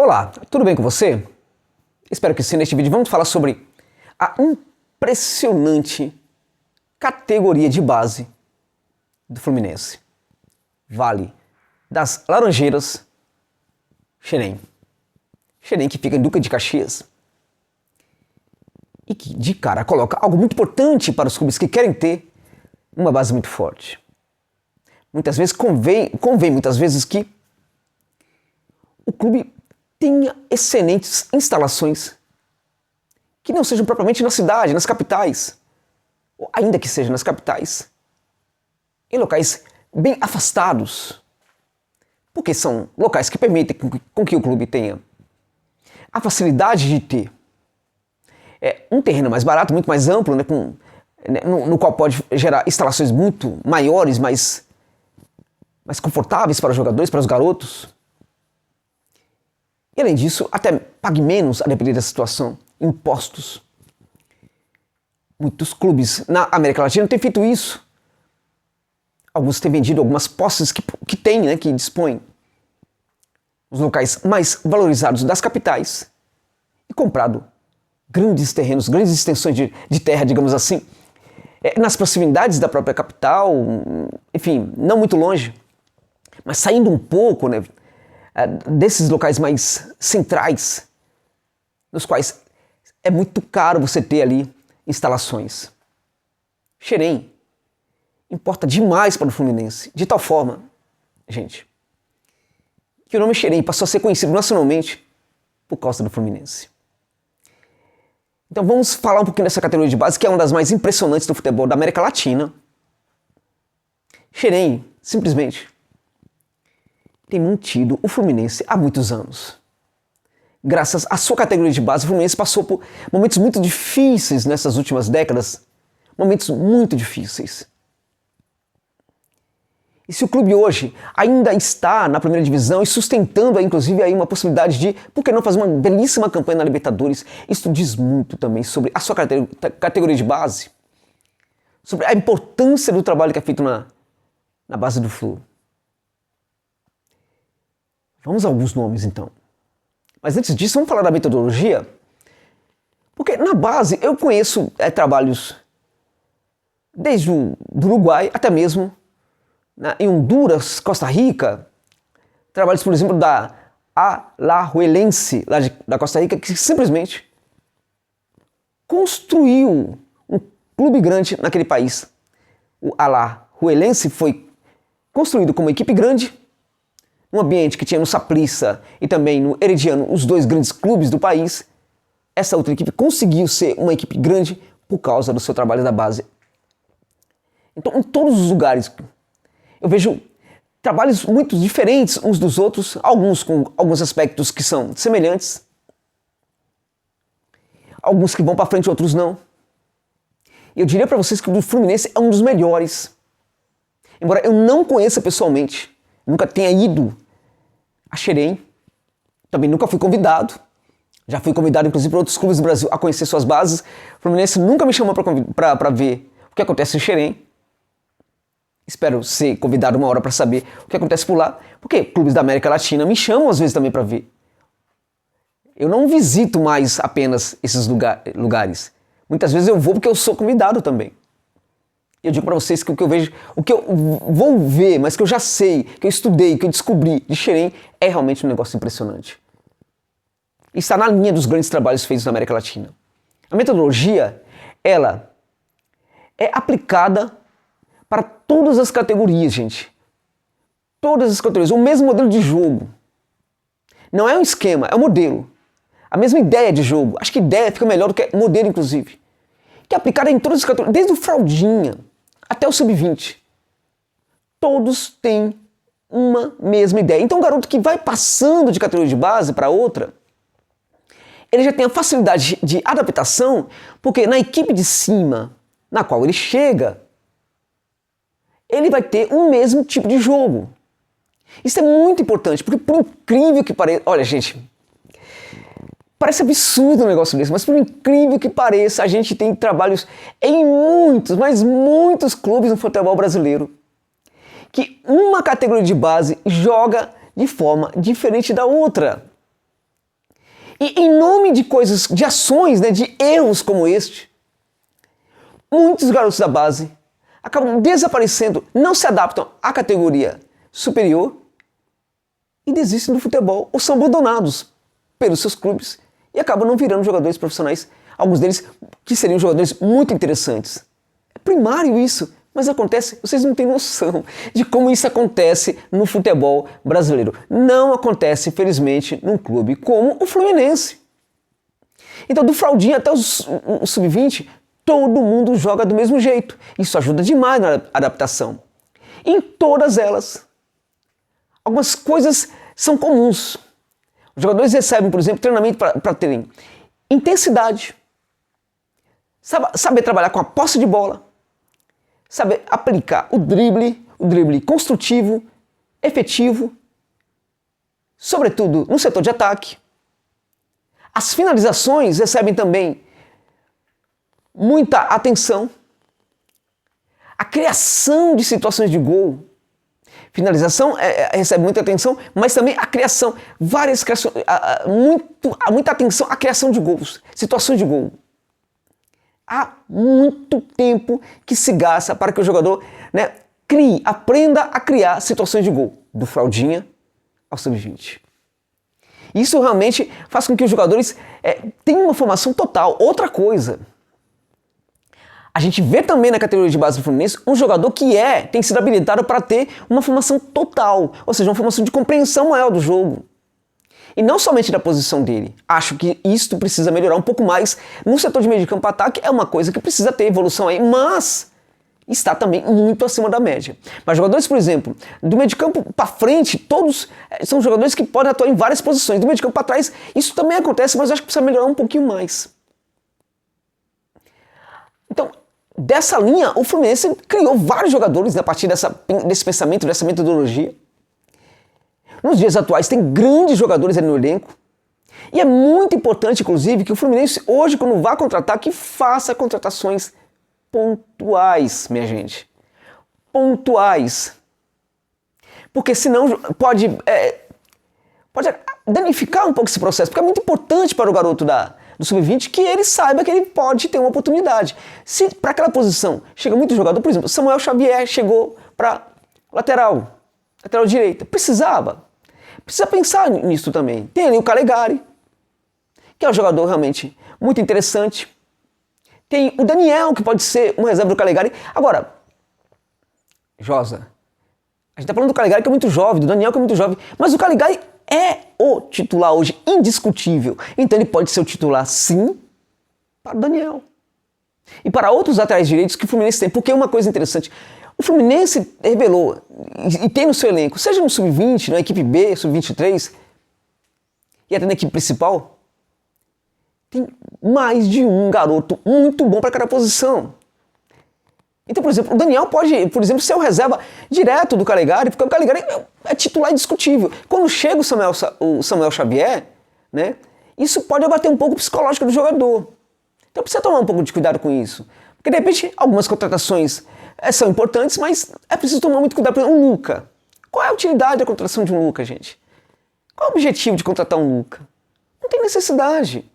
Olá, tudo bem com você? Espero que sim. Neste vídeo vamos falar sobre a impressionante categoria de base do Fluminense. Vale das Laranjeiras, Xerém. Xerém que fica em Duque de Caxias e que de cara coloca algo muito importante para os clubes que querem ter uma base muito forte. Muitas vezes convém muitas vezes que o clube tenha excelentes instalações que não sejam propriamente na cidade, nas capitais, ou ainda que sejam nas capitais, em locais bem afastados, porque são locais que permitem com que o clube tenha a facilidade de ter um terreno mais barato, muito mais amplo, né, no qual pode gerar instalações muito maiores, mais confortáveis para os jogadores, para os garotos. E além disso, até pague menos a depender da situação, impostos. Muitos clubes na América Latina têm feito isso. Alguns têm vendido algumas posses que têm, né, que dispõem os locais mais valorizados das capitais e comprado grandes terrenos, grandes extensões de terra, digamos assim, nas proximidades da própria capital, enfim, não muito longe, mas saindo um pouco, né, desses locais mais centrais, nos quais é muito caro você ter ali instalações. Xerém importa demais para o Fluminense, de tal forma, gente, que o nome Xerém passou a ser conhecido nacionalmente por causa do Fluminense. Então vamos falar um pouquinho dessa categoria de base, que é uma das mais impressionantes do futebol da América Latina. Xerém, simplesmente, tem mantido o Fluminense há muitos anos. Graças à sua categoria de base, o Fluminense passou por momentos muito difíceis nessas últimas décadas. Momentos muito difíceis. E se o clube hoje ainda está na primeira divisão e sustentando inclusive aí uma possibilidade de, por que não fazer uma belíssima campanha na Libertadores, isso diz muito também sobre a sua categoria de base, sobre a importância do trabalho que é feito na base do Flu. Vamos a alguns nomes, então. Mas antes disso, vamos falar da metodologia. Porque na base eu conheço trabalhos desde do Uruguai até mesmo em Honduras, Costa Rica. Trabalhos, por exemplo, da Alajuelense, lá da Costa Rica, que simplesmente construiu um clube grande naquele país. O Alajuelense foi construído como equipe grande, um ambiente que tinha no Saprissa e também no Herediano, os dois grandes clubes do país. Essa outra equipe conseguiu ser uma equipe grande por causa do seu trabalho da base. Então, em todos os lugares, eu vejo trabalhos muito diferentes uns dos outros, alguns com alguns aspectos que são semelhantes, alguns que vão para frente, outros não. Eu diria para vocês que o do Fluminense é um dos melhores. Embora eu não conheça pessoalmente, nunca tenha ido a Xerém, também nunca fui convidado. Já fui convidado, inclusive, por outros clubes do Brasil a conhecer suas bases. O Fluminense nunca me chamou para ver o que acontece em Xerém. Espero ser convidado uma hora para saber o que acontece por lá, porque clubes da América Latina me chamam às vezes também para ver. Eu não visito mais apenas esses lugares. Muitas vezes eu vou porque eu sou convidado também. Eu digo para vocês que o que eu vejo, o que eu vou ver, mas que eu já sei, que eu estudei, que eu descobri de Xerém, é realmente um negócio impressionante. E está na linha dos grandes trabalhos feitos na América Latina. A metodologia, ela é aplicada para todas as categorias, gente. Todas as categorias. O mesmo modelo de jogo. Não é um esquema, é um modelo. A mesma ideia de jogo. Acho que ideia fica melhor do que modelo, inclusive. Que é aplicada em todas as categorias, desde o fraldinha até o sub-20. Todos têm uma mesma ideia. Então o garoto que vai passando de categoria de base para outra, ele já tem a facilidade de adaptação, porque na equipe de cima, na qual ele chega, ele vai ter o mesmo tipo de jogo. Isso é muito importante, porque por incrível que pareça... Olha, gente, parece absurdo um negócio desse, mas por incrível que pareça, a gente tem trabalhos em muitos, mas muitos clubes no futebol brasileiro, que uma categoria de base joga de forma diferente da outra. E em nome de coisas, de ações, né, de erros como este, muitos garotos da base acabam desaparecendo, não se adaptam à categoria superior e desistem do futebol ou são abandonados pelos seus clubes e acabam não virando jogadores profissionais, alguns deles que seriam jogadores muito interessantes. É primário isso, mas acontece, vocês não têm noção de como isso acontece no futebol brasileiro. Não acontece, infelizmente, num clube como o Fluminense. Então, do fraldinha até o sub-20, todo mundo joga do mesmo jeito. Isso ajuda demais na adaptação. Em todas elas, algumas coisas são comuns. Os jogadores recebem, por exemplo, treinamento para terem intensidade, saber trabalhar com a posse de bola, saber aplicar o drible construtivo, efetivo, sobretudo no setor de ataque. As finalizações recebem também muita atenção. A criação de situações de gol. Finalização recebe muita atenção, mas também a criação, várias criações, muita atenção à criação de gols, situações de gol. Há muito tempo que se gasta para que o jogador, né, aprenda a criar situações de gol, do fraldinha ao sub-20. Isso realmente faz com que os jogadores tenham uma formação total. Outra coisa, a gente vê também na categoria de base do Fluminense um jogador que tem sido habilitado para ter uma formação total, ou seja, uma formação de compreensão maior do jogo. E não somente da posição dele. Acho que isto precisa melhorar um pouco mais. No setor de meio de campo ataque é uma coisa que precisa ter evolução aí, mas está também muito acima da média. Mas jogadores, por exemplo, do meio de campo para frente, todos são jogadores que podem atuar em várias posições. Do meio de campo para trás, isso também acontece, mas eu acho que precisa melhorar um pouquinho mais. Então, dessa linha, o Fluminense criou vários jogadores a partir desse pensamento, dessa metodologia. Nos dias atuais tem grandes jogadores ali no elenco. E é muito importante, inclusive, que o Fluminense hoje, quando vá contratar, que faça contratações pontuais, minha gente. Pontuais. Porque senão pode danificar um pouco esse processo. Porque é muito importante para o garoto do sub-20 que ele saiba que ele pode ter uma oportunidade. Se para aquela posição chega muito jogador, por exemplo, Samuel Xavier chegou para lateral direita. Precisa pensar nisso também. Tem ali o Calegari, que é um jogador realmente muito interessante. Tem o Daniel, que pode ser uma reserva do Calegari. Agora, Josa, a gente está falando do Calegari, que é muito jovem, do Daniel, que é muito jovem, mas o Calegari é o titular hoje, indiscutível. Então ele pode ser o titular, sim, para o Daniel. E para outros laterais direitos que o Fluminense tem. Porque uma coisa interessante, o Fluminense revelou, e tem no seu elenco, seja no sub-20, na equipe B, sub-23, e até na equipe principal, tem mais de um garoto muito bom para cada posição. Então, por exemplo, o Daniel pode, por exemplo, ser o reserva direto do Calegari, porque o Calegari é titular indiscutível. Quando chega o Samuel Xavier, né, isso pode abater um pouco o psicológico do jogador. Então precisa tomar um pouco de cuidado com isso. Porque, de repente, algumas contratações são importantes, mas é preciso tomar muito cuidado. Por exemplo, um Luca. Qual é a utilidade da contratação de um Luca, gente? Qual é o objetivo de contratar um Luca? Não tem necessidade.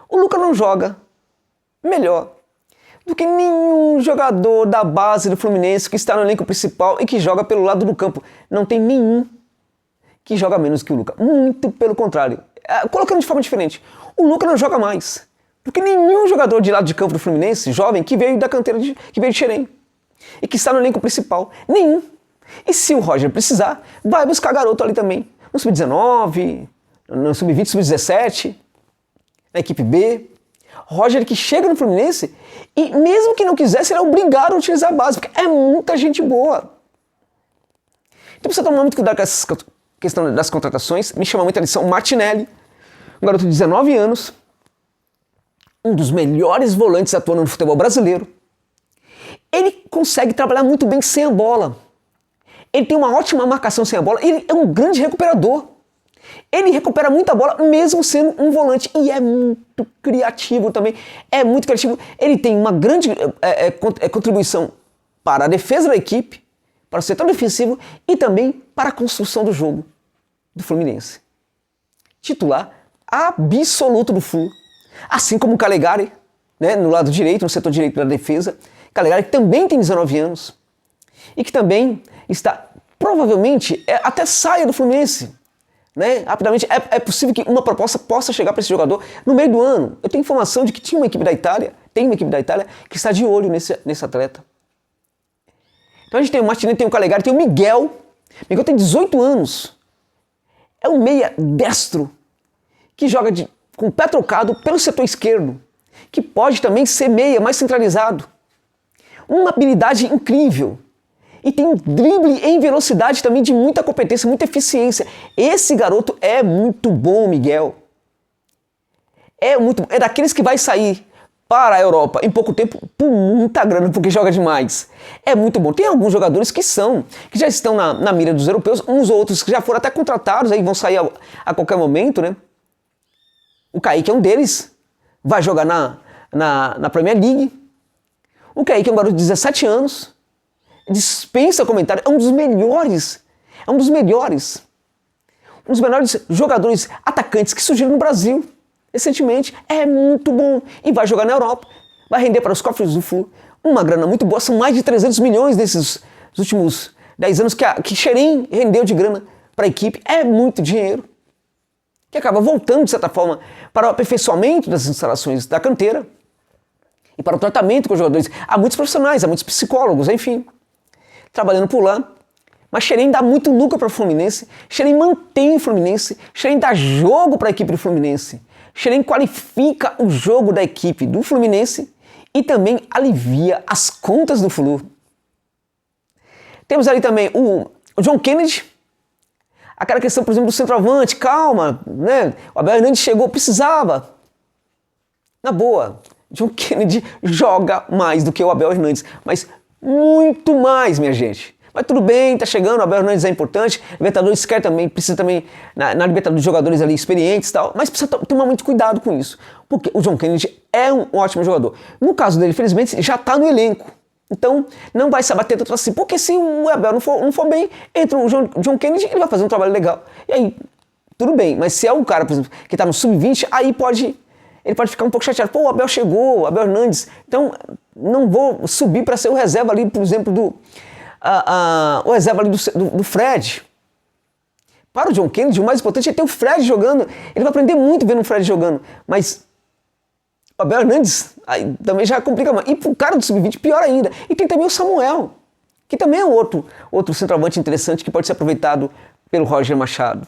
O Luca não joga melhor do que nenhum jogador da base do Fluminense que está no elenco principal e que joga pelo lado do campo. Não tem nenhum que joga menos que o Luca. Muito pelo contrário. Colocando de forma diferente, o Luca não joga mais do que nenhum jogador de lado de campo do Fluminense, jovem, que veio da canteira, que veio de Xerém e que está no elenco principal. Nenhum. E se o Roger precisar, vai buscar garoto ali também. No sub-19, no sub-20, sub-17, na equipe B. Roger que chega no Fluminense e mesmo que não quisesse, ele é obrigado a utilizar a base, porque é muita gente boa. Então precisa tomar muito cuidado com essa questão das contratações. Me chama muita atenção o Martinelli, um garoto de 19 anos, um dos melhores volantes atuando no futebol brasileiro. Ele consegue trabalhar muito bem sem a bola. Ele tem uma ótima marcação sem a bola. Ele é um grande recuperador. Ele recupera muita bola, mesmo sendo um volante. E é muito criativo também. É muito criativo. Ele tem uma grande contribuição para a defesa da equipe, para o setor defensivo e também para a construção do jogo do Fluminense. Titular absoluto do Flu. Assim como o Calegari, né, no lado direito, no setor direito da defesa. Calegari também tem 19 anos. E que também está, provavelmente, até saia do Fluminense. Né? Rapidamente, é possível que uma proposta possa chegar para esse jogador no meio do ano. Eu tenho informação de que tem uma equipe da Itália que está de olho nesse atleta. Então a gente tem o Martinelli, tem o Calegari, tem o Miguel. Miguel tem 18 anos. É um meia destro que joga com o pé trocado pelo setor esquerdo, que pode também ser meia mais centralizado. Uma habilidade incrível. E tem um drible em velocidade também de muita competência, muita eficiência. Esse garoto é muito bom, Miguel. É daqueles que vai sair para a Europa em pouco tempo por muita grana, porque joga demais. É muito bom. Tem alguns jogadores que já estão na mira dos europeus, uns outros que já foram até contratados, aí vão sair a qualquer momento, né? O Kaique é um deles, vai jogar na Premier League. O Kaique é um garoto de 17 anos, dispensa comentário, é um dos melhores jogadores atacantes que surgiram no Brasil recentemente. É muito bom e vai jogar na Europa, vai render para os cofres do Flu uma grana muito boa. São mais de 300 milhões nesses últimos 10 anos que Xerém rendeu de grana para a equipe. É muito dinheiro que acaba voltando, de certa forma, para o aperfeiçoamento das instalações da canteira e para o tratamento com os jogadores. Há muitos profissionais, há muitos psicólogos, enfim, trabalhando por lá. Mas Xerém dá muito lucro para o Fluminense, Xerém mantém o Fluminense, Xerém dá jogo para a equipe do Fluminense, Xerém qualifica o jogo da equipe do Fluminense e também alivia as contas do Flu. Temos ali também o John Kennedy, aquela questão, por exemplo, do centroavante, calma, né? O Abel Hernandes chegou, precisava. Na boa, John Kennedy joga mais do que o Abel Hernandes, mas muito mais, minha gente. Mas tudo bem, tá chegando, o Abel Hernandes é importante, Libertadores quer também, precisa também, na Libertadores, de jogadores ali experientes e tal, mas precisa tomar muito cuidado com isso, porque o John Kennedy é um ótimo jogador. No caso dele, infelizmente, já tá no elenco, então não vai se abater tanto assim, porque se o Abel não for bem, entra o John Kennedy, ele vai fazer um trabalho legal, e aí, tudo bem, mas se é um cara, por exemplo, que tá no sub-20, aí ele pode ficar um pouco chateado, pô, o Abel chegou, o Abel Hernandes, então não vou subir para ser o reserva ali, por exemplo, o reserva ali do Fred. Para o John Kennedy, o mais importante é ter o Fred jogando. Ele vai aprender muito vendo o Fred jogando. Mas o Abel Hernandes aí também já complica mais. E para o cara do sub-20, pior ainda. E tem também o Samuel, que também é outro centroavante interessante que pode ser aproveitado pelo Roger Machado.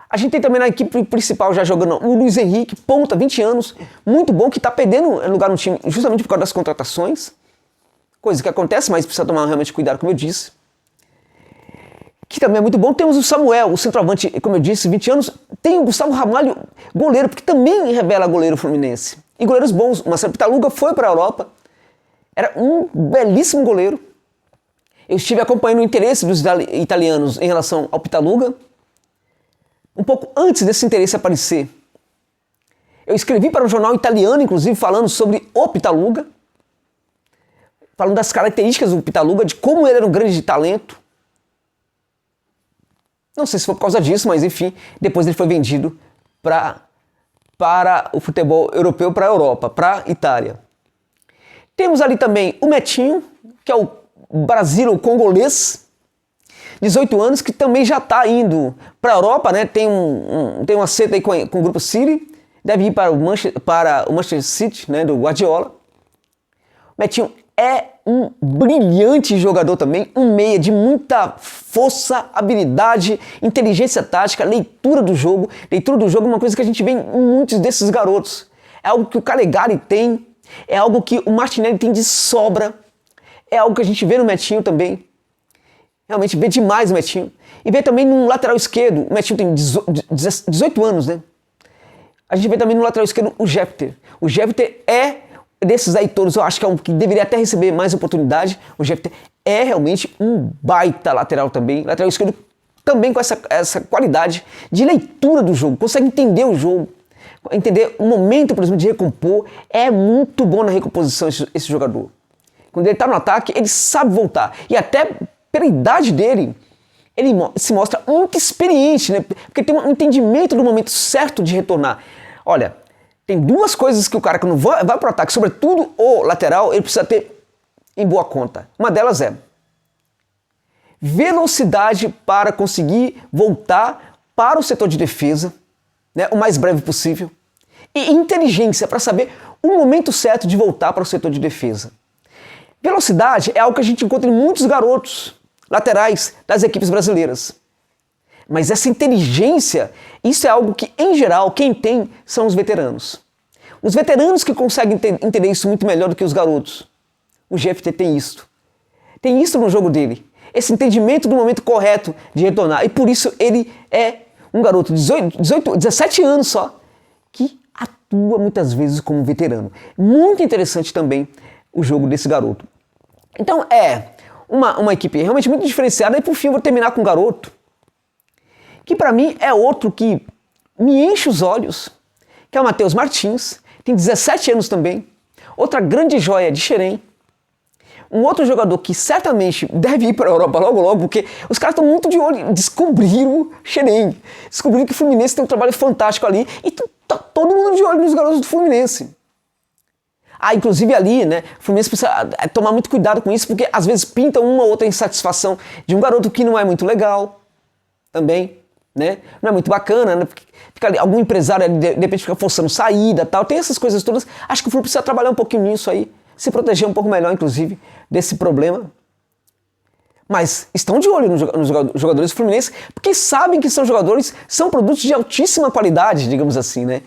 A gente tem também na equipe principal já jogando o Luiz Henrique, ponta, 20 anos, muito bom, que está perdendo lugar no time justamente por causa das contratações. Coisa que acontece, mas precisa tomar realmente cuidado, como eu disse. Que também é muito bom. Temos o Samuel, o centroavante, como eu disse, 20 anos. Tem o Gustavo Ramalho, goleiro, porque também revela goleiro fluminense. E goleiros bons. O Marcelo Pitaluga foi para a Europa. Era um belíssimo goleiro. Eu estive acompanhando o interesse dos italianos em relação ao Pitaluga. Um pouco antes desse interesse aparecer, eu escrevi para um jornal italiano, inclusive, falando sobre o Pitaluga. Falando das características do Pitaluga, de como ele era um grande talento. Não sei se foi por causa disso, mas enfim, depois ele foi vendido para o futebol europeu, para a Europa, para a Itália. Temos ali também o Metinho, que é o brasilo-congolês, 18 anos, que também já está indo para a Europa, né? Tem um acerto aí com o Grupo City, deve ir para o Manchester City, né? Do Guardiola. O Metinho é um brilhante jogador também, um meia de muita força, habilidade, inteligência tática, leitura do jogo. Leitura do jogo é uma coisa que a gente vê em muitos desses garotos. É algo que o Calegari tem, é algo que o Martinelli tem de sobra, é algo que a gente vê no Metinho também. Realmente vê demais o Metinho. E vê também no lateral esquerdo, o Metinho tem 18 anos, né? A gente vê também no lateral esquerdo o Jefter. O Jefter é desses aí todos, eu acho que é um que deveria até receber mais oportunidade. O Jefter é realmente um baita lateral também. Lateral esquerdo também com essa qualidade de leitura do jogo. Consegue entender o jogo, entender o momento, por exemplo, de recompor. É muito bom na recomposição esse jogador. Quando ele está no ataque, ele sabe voltar. E até pela idade dele, ele se mostra muito experiente, né? Porque tem um entendimento do momento certo de retornar. Olha, tem duas coisas que o cara, quando vai para o ataque, sobretudo o lateral, ele precisa ter em boa conta. Uma delas é velocidade para conseguir voltar para o setor de defesa, né, o mais breve possível, e inteligência para saber o momento certo de voltar para o setor de defesa. Velocidade é algo que a gente encontra em muitos garotos laterais das equipes brasileiras. Mas essa inteligência, isso é algo que, em geral, quem tem são os veteranos. Os veteranos que conseguem entender isso muito melhor do que os garotos. O GFT tem isso. Tem isso no jogo dele. Esse entendimento do momento correto de retornar. E por isso ele é um garoto de 17 anos só, que atua muitas vezes como veterano. Muito interessante também o jogo desse garoto. Então é uma equipe realmente muito diferenciada. E por fim eu vou terminar com um garoto que para mim é outro que me enche os olhos, que é o Matheus Martins, tem 17 anos também, outra grande joia de Xerém, um outro jogador que certamente deve ir para a Europa logo logo, porque os caras estão muito de olho, descobriram Xerém, descobriram que o Fluminense tem um trabalho fantástico ali e tá todo mundo de olho nos garotos do Fluminense. Ah, inclusive ali, né, o Fluminense precisa tomar muito cuidado com isso, porque às vezes pinta uma ou outra insatisfação de um garoto que não é muito legal também. Né? Não é muito bacana, né? Fica ali, algum empresário de repente fica forçando saída, tal, tem essas coisas todas. Acho que o Flu precisa trabalhar um pouquinho nisso aí, se proteger um pouco melhor, inclusive, desse problema. Mas estão de olho nos jogadores do Fluminense, porque sabem que são jogadores, são produtos de altíssima qualidade, digamos assim, né?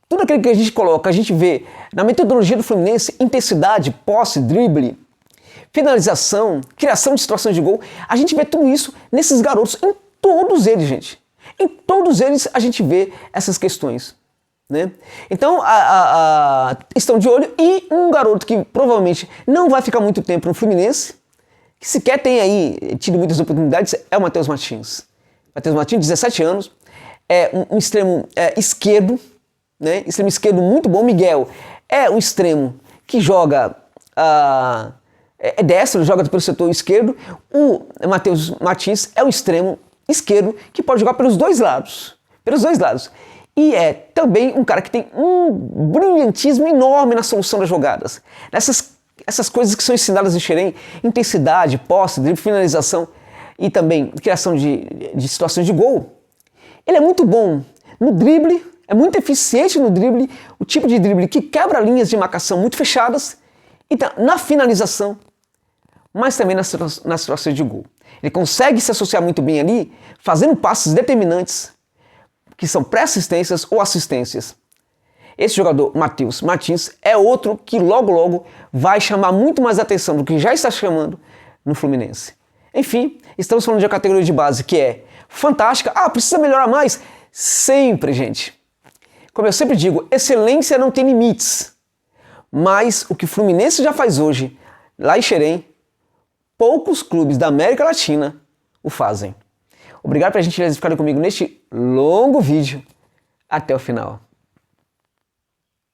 Tudo aquilo que a gente coloca, a gente vê na metodologia do Fluminense, intensidade, posse, drible, finalização, criação de situações de gol, a gente vê tudo isso nesses garotos, em todos eles, gente. Em todos eles a gente vê essas questões. Né? Então, estão de olho. E um garoto que provavelmente não vai ficar muito tempo no Fluminense, que sequer tem aí tido muitas oportunidades, é o Matheus Martins. Matheus Martins, 17 anos, é um extremo esquerdo, né? Extremo esquerdo muito bom. Miguel é um extremo que joga... é destro, joga pelo setor esquerdo. O Matheus Martins é um extremo esquerdo que pode jogar pelos dois lados. E é também um cara que tem um brilhantismo enorme na solução das jogadas. Essas coisas que são ensinadas em Xerém, intensidade, posse, drible, finalização e também criação de situações de gol. Ele é muito bom no drible, é muito eficiente no drible, o tipo de drible que quebra linhas de marcação muito fechadas, e na finalização, mas também nas situações de gol. Ele consegue se associar muito bem ali, fazendo passes determinantes, que são pré-assistências ou assistências. Esse jogador, Matheus Martins, é outro que logo logo vai chamar muito mais atenção do que já está chamando no Fluminense. Enfim, estamos falando de uma categoria de base que é fantástica. Precisa melhorar mais? Sempre, gente. Como eu sempre digo, excelência não tem limites. Mas o que o Fluminense já faz hoje, lá em Xerém, poucos clubes da América Latina o fazem. Obrigado pela gentileza de ficar comigo neste longo vídeo. Até o final.